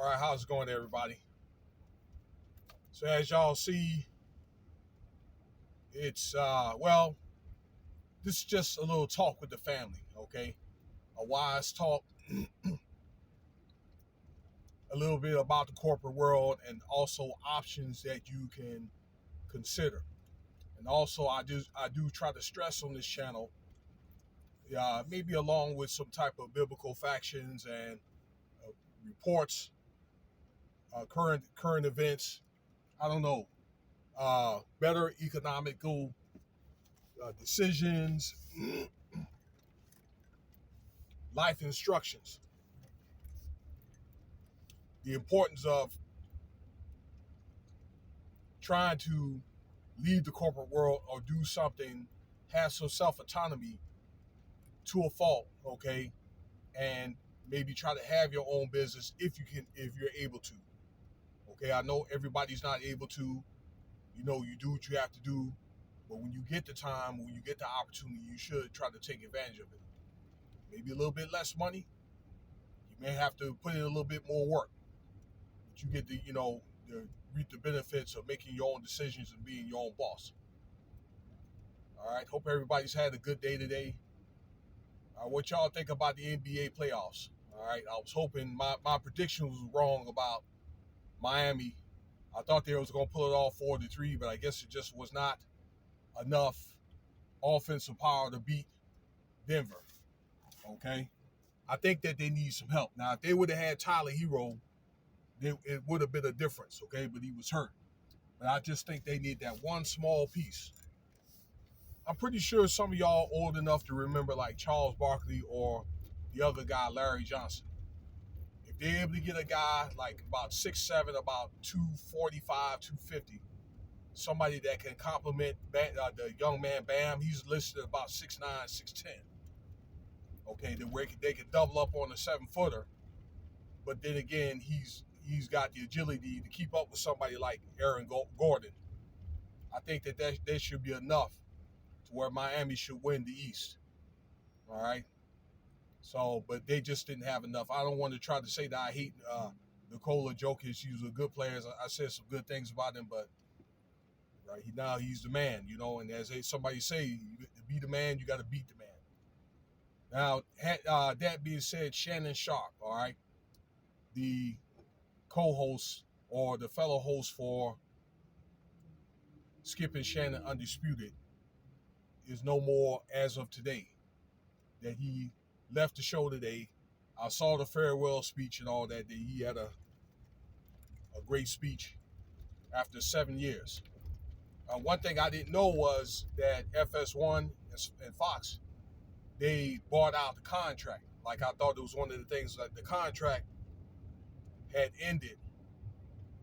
All right, how's it going, everybody? So as y'all see, it's this is just a little talk with the family, okay? A wise talk, a little bit about the corporate world, and also options that you can consider. And also, I do try to stress on this channel, maybe along with some type of biblical factions and uh, reports, current events. I don't know, better economical decisions, life instructions, the importance of trying to leave the corporate world or do something, have some self autonomy to a fault, okay, and maybe try to have your own business if you're able to. Okay, I know everybody's not able to. You do what you have to do, but when you get the time, when you get the opportunity, you should try to take advantage of it. Maybe a little bit less money. You may have to put in a little bit more work, but you get the reap the benefits of making your own decisions and being your own boss. All right. Hope everybody's had a good day today. What y'all think about the NBA playoffs? All right. I was hoping my prediction was wrong about Miami. I thought they was going to pull it off 4-3, but I guess it just was not enough offensive power to beat Denver. Okay. I think that they need some help. Now, if they would have had Tyler Hero, it would have been a difference. Okay. But he was hurt. But I just think they need that one small piece. I'm pretty sure some of y'all old enough to remember like Charles Barkley or the other guy, Larry Johnson. If they're able to get a guy like about 6'7", about 245, 250, somebody that can complement the young man Bam, he's listed at about 6'9", 6'10". Okay, then where they can double up on a 7-footer, but then again, he's got the agility to keep up with somebody like Aaron Gordon. I think that should be enough to where Miami should win the East. All right. So, but they just didn't have enough. I don't want to try to say that I hate Nikola Jokic. He was a good player. I said some good things about him, but right now he's the man, And as somebody say, to be the man, you got to beat the man. Now, that being said, Shannon Sharp, all right, the co-host or the fellow host for Skip and Shannon Undisputed, is no more as of today. That he left the show today. I saw the farewell speech and all that. He had a great speech after 7 years. One thing I didn't know was that FS1 and Fox, they bought out the contract. Like I thought it was one of the things that the contract had ended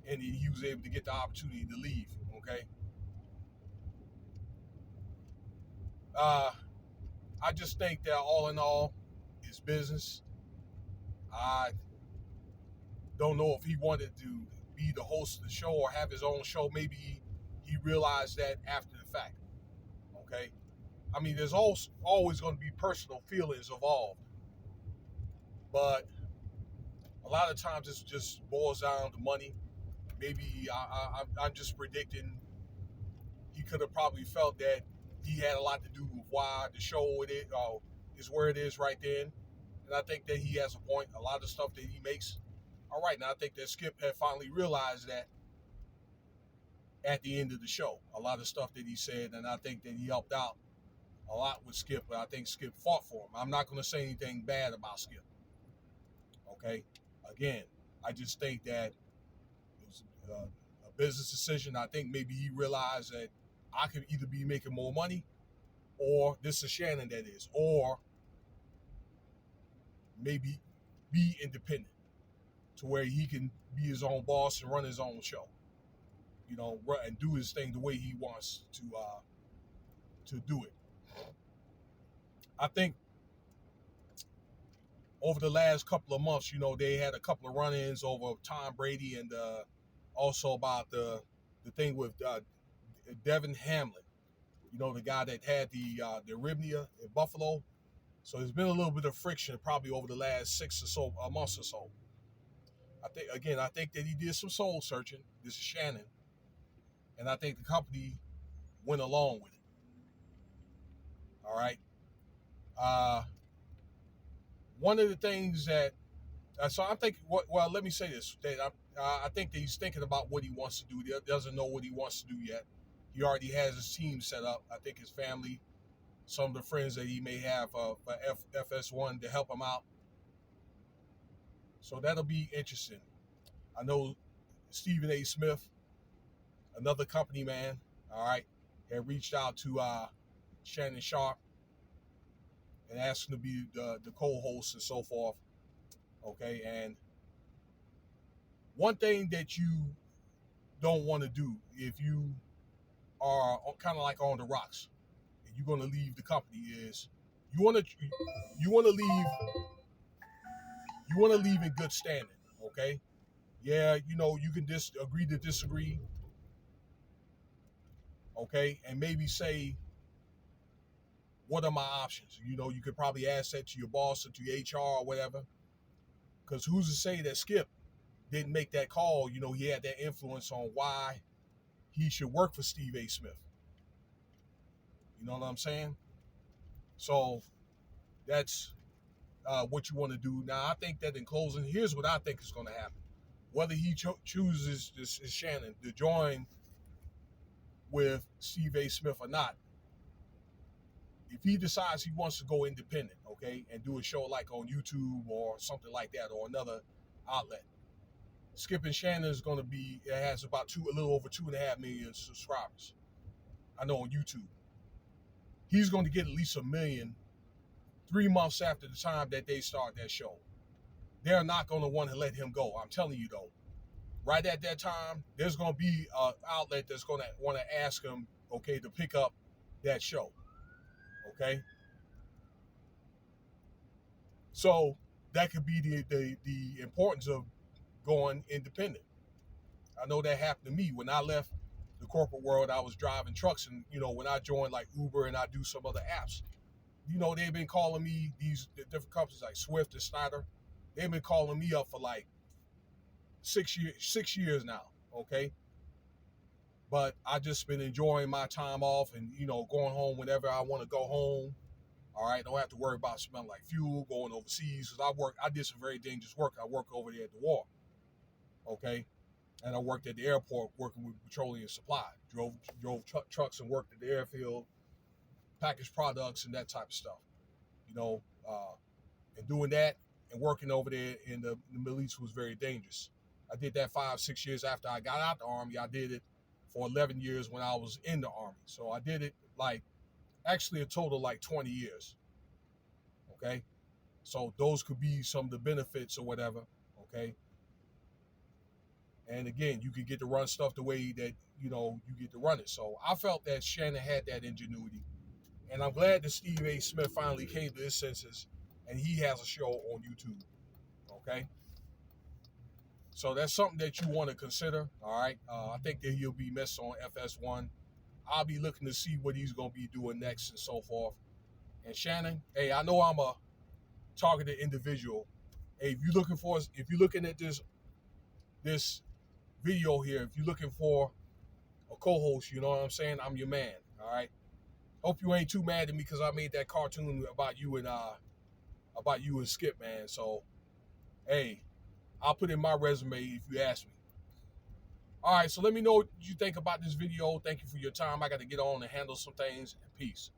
and he was able to get the opportunity to leave. Okay. I just think that all in all, it's business. I don't know if he wanted to be the host of the show or have his own show. Maybe he realized that after the fact. Okay. I mean, there's always going to be personal feelings involved. But a lot of times it just boils down to money. Maybe I'm just predicting he could have probably felt that he had a lot to do with why the show is where it is right then. And I think that he has a point. A lot of stuff that he makes. All right, now I think that Skip had finally realized that at the end of the show. A lot of stuff that he said, and I think that he helped out a lot with Skip, but I think Skip fought for him. I'm not going to say anything bad about Skip. Okay? Again, I just think that it was a business decision. I think maybe he realized that I could either be making more money, or this is Shannon that is, or maybe be independent to where he can be his own boss and run his own show, and do his thing the way he wants to do it. I think over the last couple of months, they had a couple of run-ins over Tom Brady and also about the thing with Devin Hamlin, the guy that had the arrhythmia in Buffalo. So there's been a little bit of friction probably over the last 6 or so months or so. I think that he did some soul searching. This is Shannon, and I think the company went along with it. All right. Uh, One of the things that so I'm thinking. Well, let me say this: that I think that he's thinking about what he wants to do. He doesn't know what he wants to do yet. He already has his team set up. I think his family, some of the friends that he may have for FS1 to help him out. So that'll be interesting. I know Stephen A. Smith, another company man, all right, had reached out to Shannon Sharp and asked him to be the co-host and so forth. Okay, and one thing that you don't want to do if you are kind of like on the rocks and you're going to leave the company is you want to you want to leave in good standing. Okay, yeah, you can agree to disagree. Okay, and maybe say, what are my options? You could probably ask that to your boss or to your HR or whatever. Because who's to say that Skip didn't make that call? He had that influence on why he should work for Steve A. Smith. You know what I'm saying? So that's what you want to do. Now, I think that in closing, here's what I think is going to happen. Whether he chooses this is Shannon to join with Steve A. Smith or not, if he decides he wants to go independent, okay, and do a show like on YouTube or something like that or another outlet, Skip and Shannon is going to be, it has about a little over 2.5 million subscribers. I know on YouTube. He's going to get at least 1 million 3 months after the time that they start that show. They're not going to want to let him go. I'm telling you though. Right at that time, there's going to be an outlet that's going to want to ask him, okay, to pick up that show. Okay? So that could be the importance of going independent. I know that happened to me when I left the corporate world. I was driving trucks, and when I joined like Uber and I do some other apps, they've been calling me, these different companies like Swift and Snyder. They've been calling me up for like 6 years now. Okay, but I just been enjoying my time off and going home whenever I want to go home. All right, don't have to worry about smelling like fuel going overseas because I did some very dangerous work. I worked over there at the war. Okay, and I worked at the airport working with petroleum supply. Drove trucks and worked at the airfield, packaged products and that type of stuff. And doing that and working over there in the Middle East was very dangerous. I did that 5-6 years after I got out the Army. I did it for 11 years when I was in the Army. So I did it actually a total like 20 years. Okay, so those could be some of the benefits or whatever. Okay. And again, you could get to run stuff the way that, you get to run it. So I felt that Shannon had that ingenuity. And I'm glad that Steve A. Smith finally came to his senses and he has a show on YouTube. Okay? So that's something that you want to consider. All right? I think that he'll be missed on FS1. I'll be looking to see what he's going to be doing next and so forth. And Shannon, hey, I know I'm a targeted individual. Hey, if you're looking at this video here, if you're looking for a co-host, you know what I'm saying? I'm your man, all right? Hope you ain't too mad at me because I made that cartoon about you and Skip, man. So, hey, I'll put in my resume if you ask me. All right, so let me know what you think about this video. Thank you for your time. I got to get on and handle some things. Peace.